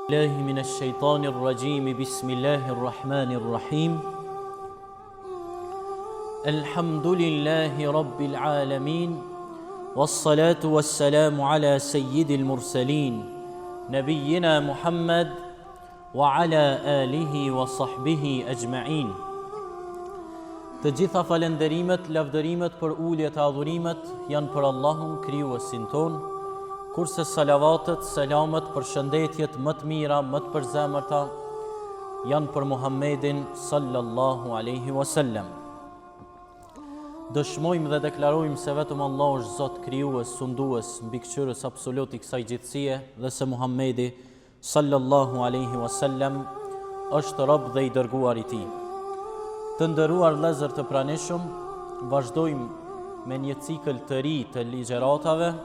الله من الشيطان الرجيم بسم الله الرحمن الرحيم الحمد لله رب العالمين والصلاة والسلام على سيد المرسلين نبينا محمد وعلى آله وصحبه أجمعين. Të gjitha falenderimet, lavdërimet për uljet e adhurimet janë për Allahun krijuesin ton, kurse salavatet, selamet, përshëndetjet më të mira, më të përzemërta janë për Muhammedin sallallahu alaihi wasallam. Dëshmojmë dhe deklarojmë se vetëm Allah është Zot krijues, sundues, mbikëqyrës absolut i kësaj gjithësie dhe se Muhammedi sallallahu alaihi wasallam është rob dhe i dërguar i Tij. Të nderuar vëllezër të pranishëm, vazhdojmë me një cikël të ri të ligjëratave,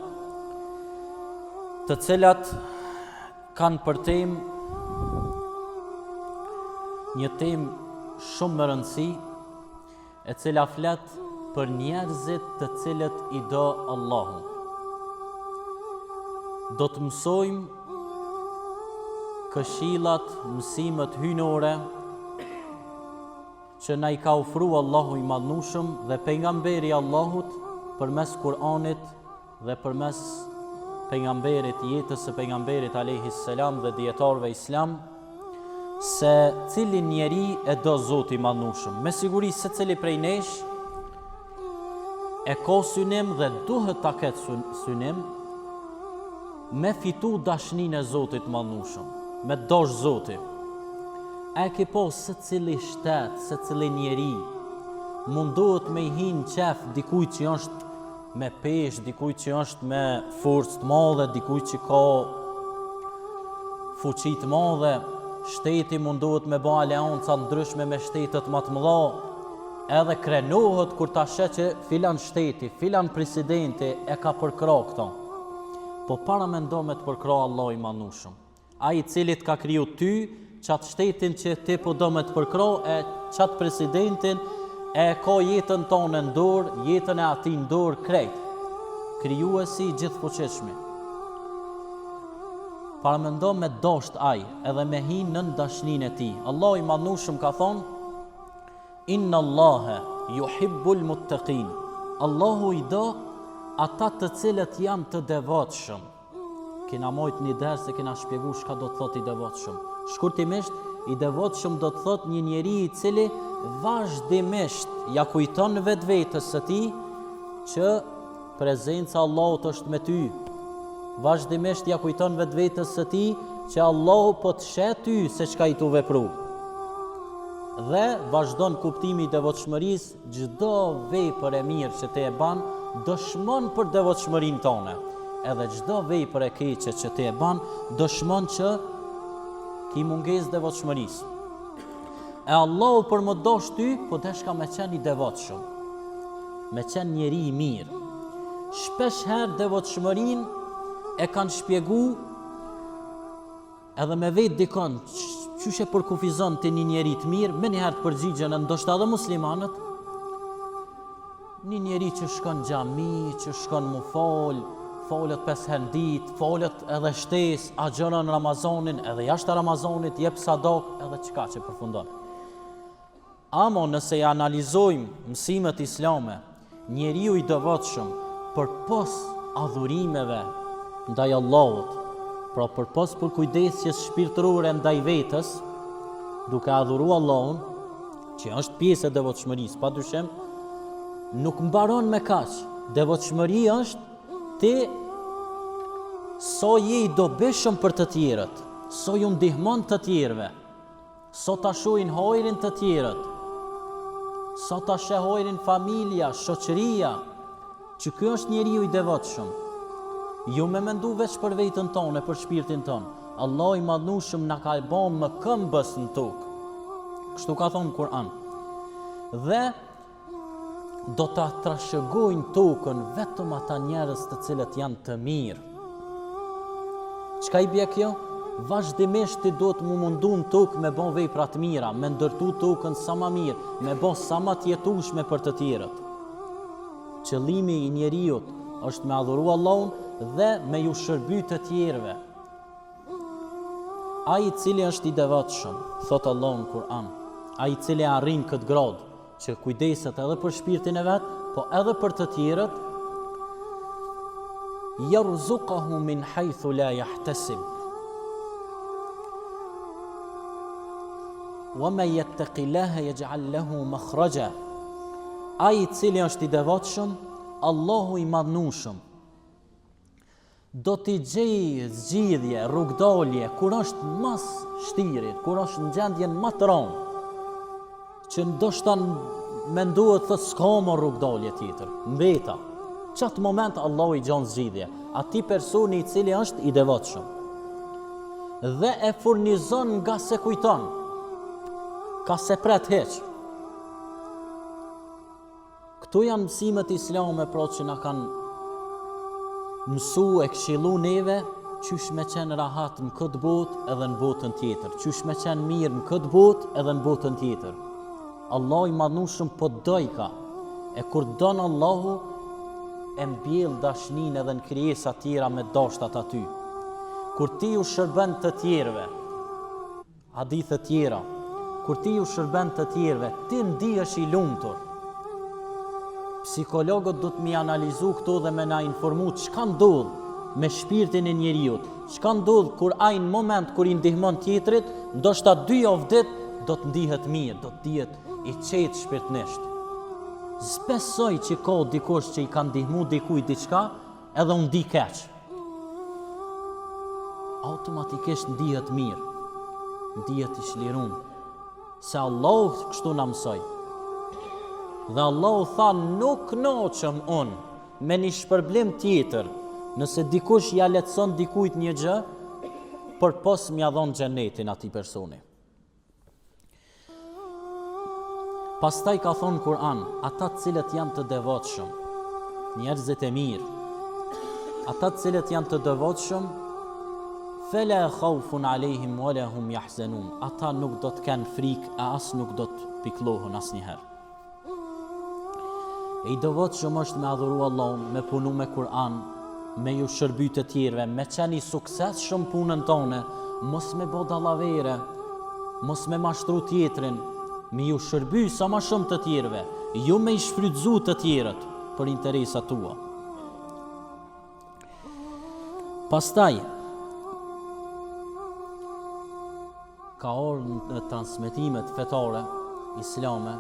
të cilat kanë për temë një temë shumë më rëndësi, e cila flet për njerëzit të cilët i do Allahu. Do të mësojmë këshillat, mësimet hyjnore që na i ka ofruar Allahu i madhnushëm dhe pejgamberi i Allahut përmes Kur'anit dhe përmes pejgamberit, jetës së pejgamberit alayhis salam dhe dietarëve islam, se cilin njeri e do Zoti i madhnushëm. Me siguri secili prej nesh e ka synim dhe duhet ta ketë synim me fitu dashninë e Zotit madhnushëm, me dosh Zotit. E ke po se cili shtet, se cili njeri mundohet me i hinë qef dikuj që është me pesh, dikuj që është me forcë të madhe, dikuj që ka fuqi të madhe. Shteti mundohet me bë aleanca ndryshme me shtetet më të mëdha, edhe krenohet kur ta sheh që filan shteti, filan presidenti e ka përkra këto. Po para mendo me të përkra Allah i madhnushëm, ai i cili ka kriju ty, qatë shtetin që ti po do me të përkra, e qatë presidentin e ka jetën tonë në dorë, jetën e ati në dorë krejt, krijuesi i gjithfuqishmi. Paramendo me dosht aj, edhe me hinë nën dashnin e ti. Allah i madhnushëm ka thonë, Inna Allahe yuhibbul muttaqin. Allahu i do ata të cilët janë të devotshëm. Kena mojt një derë se kena shpjegu shka do të thot i devotshëm. Shkurtimisht, i devotshëm do të thot një njeri i cili vazhdimisht ja kujton vetvetes së tij që prezenca e Allahut është me ty. Vazhdimisht ja kujton vetvetes së tij që Allahu po të sheh ty se çka i tu vepru. Dhe vazhdon kuptimi i devotshmërisë, çdo vepër e mirë që ti e ban dëshmon për devotshmërinë tonë. Edhe çdo vepër e keqe që ti e ban dëshmon që ki mungesë devotshmërisë. E Allahu për më dosh ty, po deshka me qenë i devotshëm, me qenë njeri i mirë. Shpesh herë devotshmërinë e kanë shpjegu edhe me vetë dikon, qyshe përkufizon të një njeri të mirë, me njëherë të përgjigjen e ndoshta edhe muslimanët, një njeri që shkon xhami, që shkon mu falet 5 herë në ditë, falet edhe shtes, agjeron Ramazanin, edhe jashtë Ramazanit jep sadak, edhe çka që përfundon. Amo nëse ja analizojmë mësimet islame, njeriu i devotshëm përpos adhurimeve ndaj Allahut, pra përpos për kujdesjes shpirtërore ndaj vetës, duke adhuru Allahun, që është pjesë e devotshmërisë, padyshim, nuk mbaron me kaq. Devotshmëria është ti so je i dobishëm për të tjerët, so ju ndihmon të tjerëve, so ta shohin hajrin të tjerët, so ta sheh hajrin familja, shoqëria, që ky është njeriu i devotshëm. Jo me mendu veç për veten tonë, për shpirtin tonë. Allah i madhnushëm na ka bën më këmbës në tokë. Kështu ka thonë Kur'an. Dhe do ta trashëgojnë tokën vetëm ata njerëz të cilët janë të mirë. Çka i bie kjo? Vazhdimisht ti do të mundu në tokë me bën vepra të mira, me ndërtu tokën sa më mirë, me bën sa më të jetueshme për të tjerët. Qëllimi i njeriut është me adhuru Allahun dhe me ju shërby të tjerëve. ai i cili është i devotshëm, thot Allahu në Kur'an, ai i cili arrin këtë gradë që kujdeset edhe për shpirtin e vet, po edhe për të tjerët, yarzuquhu min haythu la yahtasib. Wa man yattaqillaha yaj'al lahu makhraja. Ai i cili është i devotshëm, Allahu i madhnushëm, do t'i gjej zgjidhje, rrugdalje, kur është mas shtirit, kur është në gjendjen më të rëndë, që ndoshta mendohet thot s'ka më rrugdalje tjetër, mbeta. Çat moment Allahu i gjon zgjidhje, atij personi i cili është i devotshëm. Dhe e furnizon nga se kujton, ka se pret heq. Këtu janë mësimet islame pra që na kanë mësu e këshillu neve qysh me qenë rahat në këtë botë edhe në botën tjetër, qysh me qenë mirë në këtë botë edhe në botën tjetër. Allah i madhnushëm po dojka, e kur donë Allahu e mbjell dashnin edhe në krijesa tjera me dashtat aty. Kur ti u shërben të tjerëve, hadithe tjera, kur ti u shërben të tjerëve, ti ndihesh i lumtur. Psikologët do të mi analizu këto dhe me na informu çka ndodh me shpirtin e njeriut, çka ndodh kur ai në moment kur i ndihmon tjetrit, ndoshta 2 javë dit do të ndihet mirë, do të dihet i qetë shpirtnisht. Zbesoj që ka dikush që i ka ndihmu dikujt diçka edhe unë di keq. Automatikisht ndihet mirë, ndihet i çlirum, se Allahu kështu na mësoi. Dhe Allahu tha nuk knoqëm unë me një shpërblim tjetër nëse dikush ja lehtëson dikujt një gjë për pos m'ja dhon xhenetin atij personi. Pastaj ka thonë Kur'an, ata të cilët janë të devotshëm, njerëzit e mirë, ata të cilët janë të devotshëm, fela khawfun alehim wala hum yahzanun. Ata nuk do të kenë frikë e as nuk do të pikëllohen asnjëherë. E i devotshëm është me adhuru Allahun, me punu me Kur'an, me ju shërby të tjerëve, me qenë i suksesshëm punën tonë, mos me bë dallavere, mos me mashtru tjetrin, me ju shërby sa më shumë të tjerëve, ju me i shfrytëzu të tjerët për interesat tua. Pastaj ka orë në transmetimet fetare islame,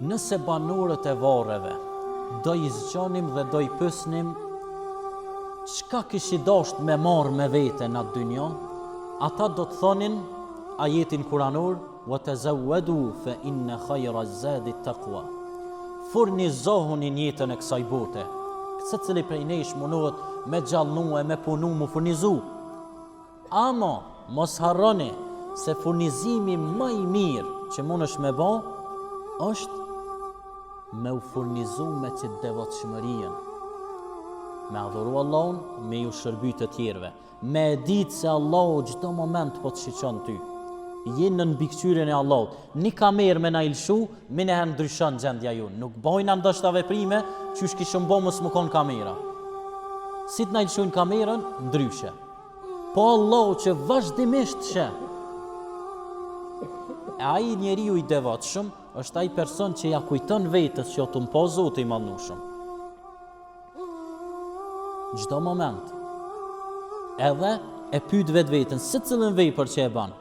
nëse banorët e varreve do i zgjonim dhe do i pyesnim çka kishi dasht me marrë me vete në atë dynjë, ata do të thonin ajetin kuranor wa tazawwadu fa inna khayra zadi taqwa. Furnizohuni në jetën e kësaj bote. Secili prej nesh mundohet me gjallnue, me punu, mu furnizu. Ama mos harroni se furnizimi më i mirë që mundesh me bë është me u furnizu me që devotshmërien, me adhuru Allahun, me ju shërby të tjerëve, me ditë se Allahu çdo moment po të shiqon ty. Jenë në mbikëqyrjen e Allahut. Një kamerë me na ilshu, me neherë ndryshon gjendja ju. Nuk bojna ndoshta veprime, qysh kishëm bo mos më kon kamera. Si të na ilshujnë kamerën, ndryshe. Po Allahu që vazhdimisht sheh. E ai njeriu i devotshëm është ai person që ja kujton vetës që o të mpo Zoti i madhnushëm. Çdo moment. Edhe e pyet vetveten se cilën vepër që e bën.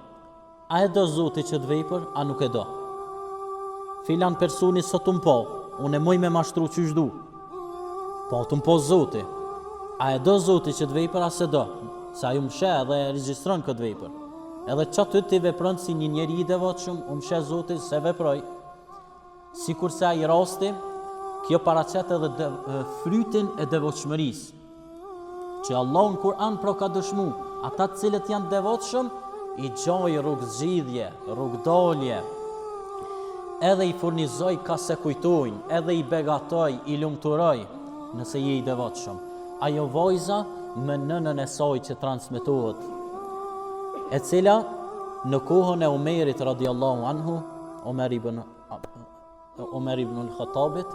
A e do Zoti që të vepër, a nuk e do? Filan personi sot të mpo, unë e moj me mashtru qysh du. Po të mpo Zoti. A e do Zoti që të vepër, a se do? Sa ju më sheh dhe e regjistron këtë vepër. Edhe qatë ti vepron si një njeri i devotshëm, më sheh Zoti se veproj. Sikur se ai rasti, kjo paraqet edhe frytin e devotshmërisë. Që Allah në Kur'an pro ka dëshmu, ata të cilët janë devotshëm, i gjoj rrugë zgjidhje, rrugë dalje, edhe i furnizoj ka se kujtojnë, edhe i begatoj, i lumturoj, nëse je i devotshëm. Ajo vojza me nënën e saj që transmetohet, e cila në kohën e Omerit radiallahu anhu, Omer ibn al-Khattabit,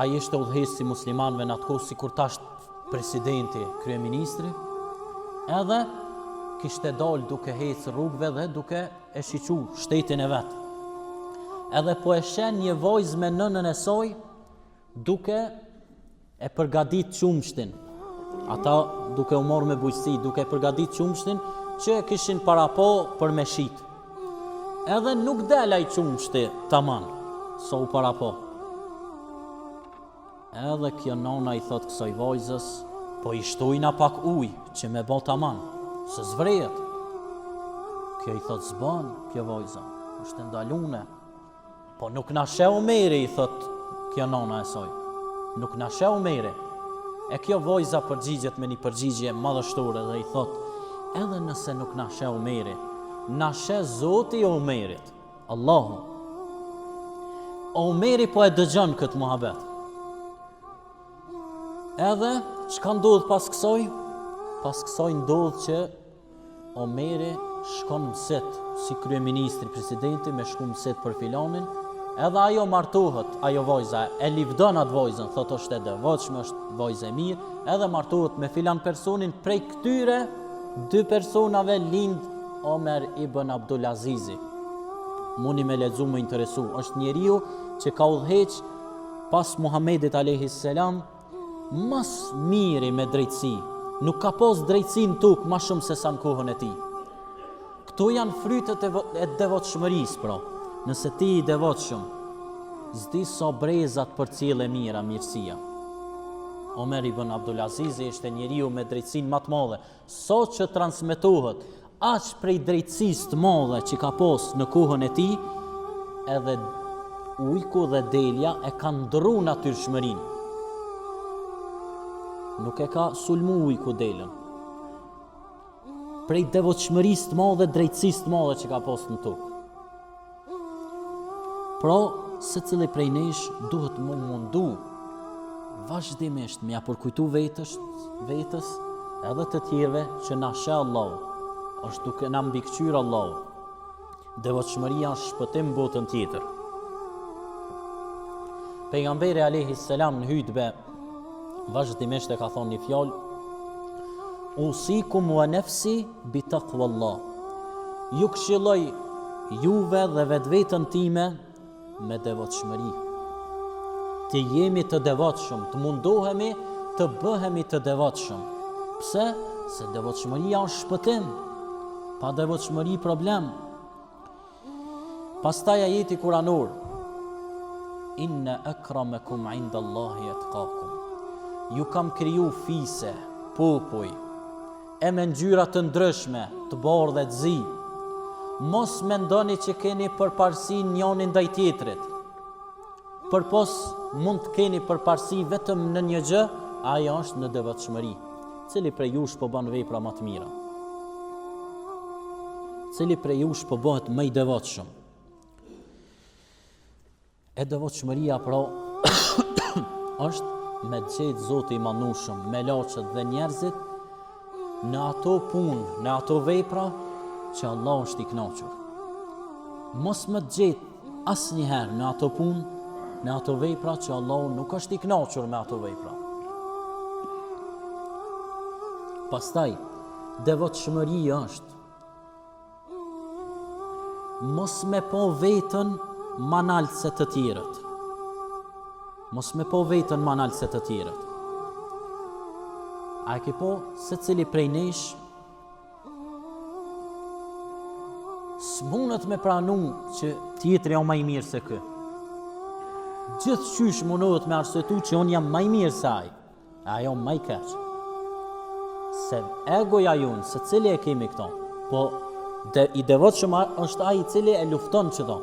ai ishte udhëheqës i muslimanëve në atë kohë, sikur tash presidenti, kryeministri, edhe kishte dalë duke hecë rrugëve dhe duke e shiqu shtetin e vetë. Edhe po e shen një vojzë me nënën e soj duke e përgadit qumshtin. Ata duke u morë me bujqësi, duke e përgadit qumshtin që kishin para po për me shit. Edhe nuk delaj qumshti taman, so u para po. Edhe kjo nona i thot kësoj vojzës, po i shtojna pak uj që me bo taman, se zvrejet. Kjo i thot zban, kjo vojza, është ndalune. Po nuk na she Omeri, i thot kjo nona e soj. Nuk na she Omeri. E kjo vojza përgjigjet me një përgjigje madhështore dhe i thot, edhe nëse nuk na she Omeri, na she Zoti i Omerit, Allahu. Omeri po e dëgjon këtë muhabet. Edhe, çka ndodh pas kësoj? Pas kësoj ndodh që Omeri shkon mësit, si kryeministri, presidenti, me shku mësit për filanin, edhe ajo martohet, ajo vojza, e livdon atë vojzën, thot është e devotshme, është vojzë e mirë, edhe martohet me filan personin, prej këtyre 2 personave lind Omer ibn Abdulazizi. Muni me lexu më interesu, është njeriu që ka udhëheq pas Muhamedit alayhis salam, mas miri me drejtësi, nuk ka pas drejtësi në tokë ma shumë se sa në kohën e tij. Këto janë frytet e devotshmërisë, pra. Nëse ti i devotshëm, zdi sa brezat për cilë e mira, mirësia. Omer ibn Abdulazizi ishte njeriu me drejtësinë më të madhe, sa që transmetohet aq prej drejtësisë të madhe që ka pas në kohën e tij, edhe ujku dhe delja e kanë ndrru natyrshmërinë. Nuk e ka sulmu ujku delën. Prej devotshmërisë të madhe, drejtësisë të madhe që ka pas në tokë. Pra, secili prej nesh duhet më mundu vazhdimisht me ja përkujtu vetës edhe të tjerëve që na sheh Allahu, është duke na mbikëqyr Allahu. Devotshmëria është shpëtim botën tjetër. Pejgamberi alayhis salam në hutbe vazhdimisht e ka thonë një fjalë: Usikum wa nafsi bi taqwallah. Ju këshilloj juve dhe vetveten time me devotshmëri. Të jemi të devotshëm, të mundohemi të bëhemi të devotshëm. Pse? Se devotshmëria është shpëtim. Pa devotshmëri problem. Pastaj ajeti kuranor: Inna akramakum indallahi atqakum. Ju kam kriju fise, popuj, e me ngjyra të ndryshme, të bardhë dhe të zi. Mos mendoni që keni përparësi njëri ndaj tjetrit. Përpos mund të keni përparësi vetëm në një gjë, ajo është në devotshmëri. Cili prej jush po bën vepra më të mira? Cili prej jush po bëhet më i devotshëm? E devotshmëria pra është me gjetë Zoti i Mandueshëm, me laçet dhe njerëzit në ato punë, në ato vepra që Allah është i kënaqur. Mos më gjetë asnjëherë në ato punë, në ato vepra që Allah nuk është i kënaqur me ato vepra. Pastaj, devotshmëria është mos me po vetën ma naltë se të tjerët. Mos me po vetën ma naltë se të tjerët. A e ki po se cili prej nesh s'munët me pranu që tjetëri o maj mirë se kë. Gjithë qysh mundohet me arsyetu që unë jam maj mirë se aj, a jo maj keq. Se egoja junë, se cili e kemi këto, po i devotshëm është ai i cili e lufton çdo.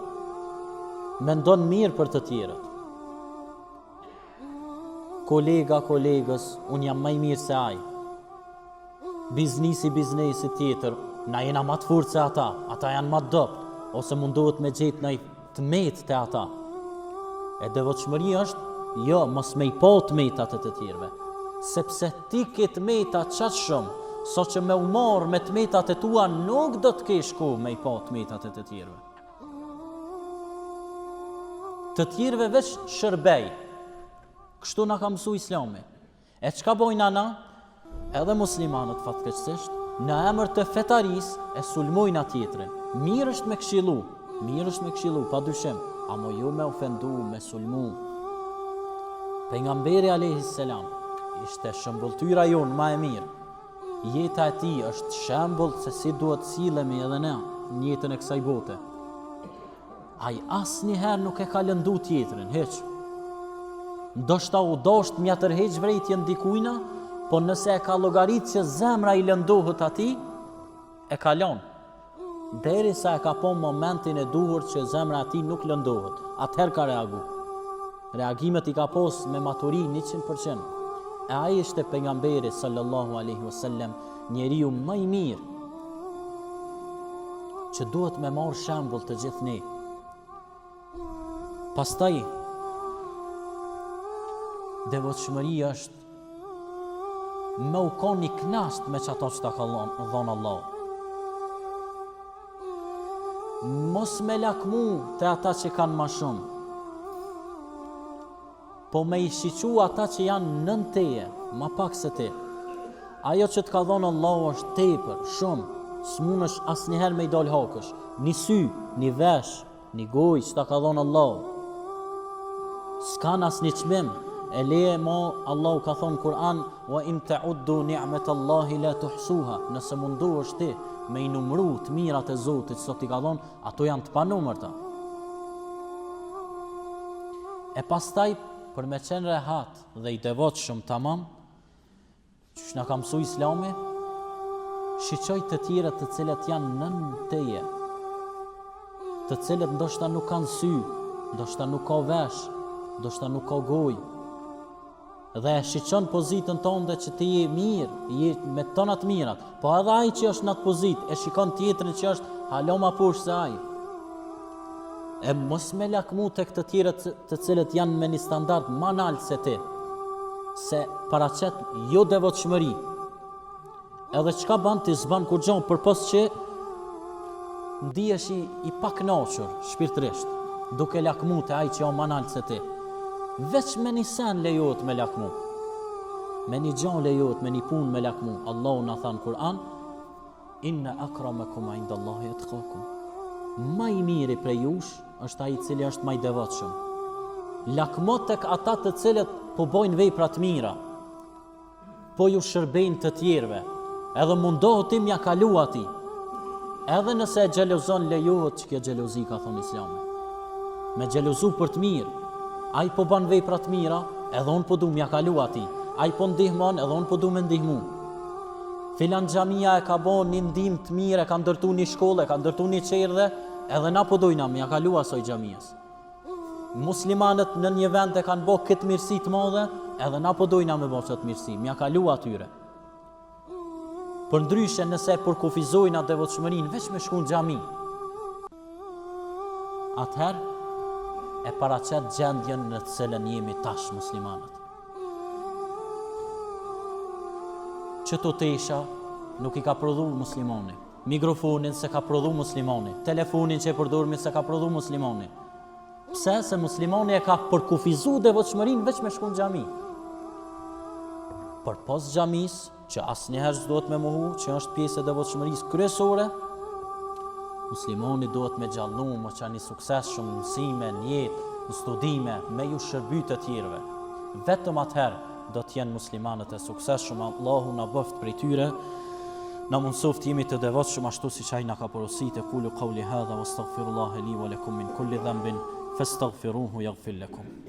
Mendon mirë për të tjerët. Kolega kolegës, unë jam më i mirë se ai. Biznesi tjetër, na jena më të fortë se ata janë më të dobët, ose mundohet me gjetë në të metë të ata. E devotshmëria është, jo, mos me i po të metat e të tjerëve, sepse ti ke të meta qatë shumë, so që me umar me të metat e tua nuk do të kesh kohë me i po të metat e të tjerëve. Të tjerëve veç shërbej, kështu na ka mësu Islami. E çka bojnë ana? Edhe muslimanët fatkeqësisht, në emër të fetarisë e sulmojnë atjetrin. Mirë është me këshillu, padyshim, amo jo me ofendu, me sulmu. Pejgamberi alayhis salam ishte shëmbulltyra jonë më e mirë. Jeta e tij është shembull se si duhet sillemi edhe ne në jetën e kësaj bote. Ai asnjëherë nuk e ka lëndu tjetrin, hiç. Ndoshta u dosht mja tërheq vrejtjen dikujna, po nëse e ka llogarit që zemra i lëndohet atij, e ka lënë. Derisa e ka po momentin e duhur që zemra atij nuk lëndohet, atëherë ka reagu. Reagimet i ka pos me maturi 100%. E ai ishte pejgamberi sallallahu alaihi wasallam, njeriu më i mirë që duhet me marrë shembull të gjithë ne. Pastaj devotshmëria është me u kon i knast me çato që ta ka dhënë Allah. Mos me lakmu të ata që kanë më shumë, po me i shiqu ata që janë nën teje, ma pak se te. Ajo që të ka dhënë Allah është tepër, shumë, s'munësh asnjëherë me i dal hakësh. Një sy, një vesh, një gojë që ta ka dhënë Allah. S'kan asnjë çmim. E leje mo, Allahu ka thonë Kur'an, wa in ta'uddu ni'matallahi la tuhsuha. Nëse mundu është ti me i numru të mirat e Zotit që t'i ka thonë, ato janë të panumërta. E pastaj, për me qenë rehat dhe i devotshëm tamam, që na ka mësu Islami, shiqoj të tjera të cilët janë nën teje, të cilët ndoshta nuk kanë sy, ndoshta nuk ka vesh, ndoshta nuk ka gojë, dhe e shiqon pozitën tonë dhe që ti je mirë, je me tonat mirat, po edhe ai që është në atë pozitë, e shikon tjetrin që është halo ma poshtë se ai. E mos me lakmu të këtë tjera të cilët janë me një standard ma naltë se ti, se paraqet jo devotshmëri. Edhe çka ban ti s'ban kur gjon, përpos që ndihesh i pakënaqur shpirtërisht, duke lakmu te ai që jo ma naltë se ti. Veç me një sen lejohet me lakmu, me një gjan lejohet, me një pun me lakmu. Allahu na than Kur'an, inna akramakum indallahi atqakum. Ma i miri prej jush është ai i cili është ma i devotshëm. Lakmo tek ata të cilët po bojnë vepra të mira, po ju shërbejnë të tjerëve, edhe mundohet ti mja kalu ati. Edhe nëse e xhelozon lejohet që kjo xhelozi ka thonë Islami. Me xhelozu për të mirë. Ai po ban vepra të mira, edhe unë po du mja kalu ati. Ai po ndihmon, edhe unë po du me ndihmu. Filan xhamia e ka bon një ndim të mirë, e ka ndërtu një shkollë, e ka ndërtu një qerdhe, edhe na po dojna mja kalu asoj xhamias. Muslimanët në një vend e kanë bo këtë mirësi të madhe, edhe na po dojna me bo këtë mirësi, mja kalu atyre. Për ndryshe nëse përkufizojnë atë devotshmërinë veç me shku në xhami, atëherë e paraqet gjendjen në të cilën jemi tash muslimanët. Qëto tesha nuk i ka prodhu muslimani, mikrofonin se ka prodhu muslimani, telefonin që e përdormi se ka prodhu muslimani. Pse? Se muslimani e ka përkufizu devotshmërinë veç me shku në xhami. Për pas xhamis, që asnjëherë s'duhet me mohu, që është pjesë e devotshmërisë kryesore, muslimani duhet me gjallnu, me qenë i suksesshëm në mësime, në jetë, në studime, me ju shërby të tjerëve. Vetëm atëherë do të jenë muslimanët e suksesshëm. Allahu na bëft prej tyre, na mundsoft jemi të devotshëm ashtu siç ai na ka porositë. Qulu qawli hadha wastaghfirullaha li wa lakum min kulli dhanbin fastaghfiruhu yaghfir lakum.